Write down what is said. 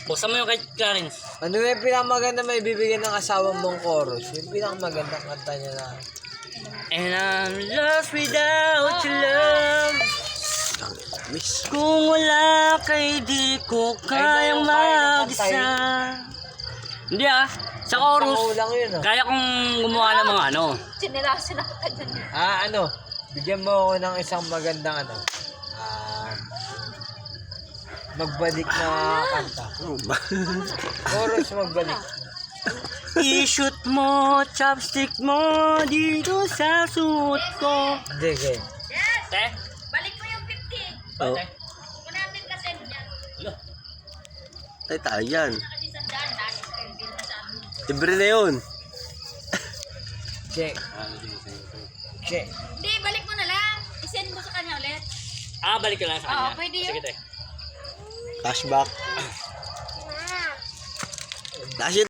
Pusa mo yung kay Clarence. Ano na yung pinakamaganda may bibigyan ng asawa mong chorus? Yung pinakamagandang kanta niya na. And I'm lost without your love. Miss. Kung wala kay di ko kayang mag-isa. Hindi sa chorus. Lang yun Kaya kong gumawa ng mga ano. Sinirasin ako ka dyan. ano? Bigyan mo ako ng isang magandang ano. Magbalik na kanta. Ano ba? Chorus magbalik. I-shoot mo, chopstick mo dito sa suot ko. Hindi, okay. Te? Balik mo yung 50. Oh. Kunatin kasi dyan. Tay tayo yan. Kasi sa dyan, dahil kayo din na sa amin. Libre na yun. Check. Check. Hindi, balik mo na lang. I-send mo sa kanya ulit. Balik ka lang sa kanya. Oo, pwede yun. Sige, te. Cashback. Dash it.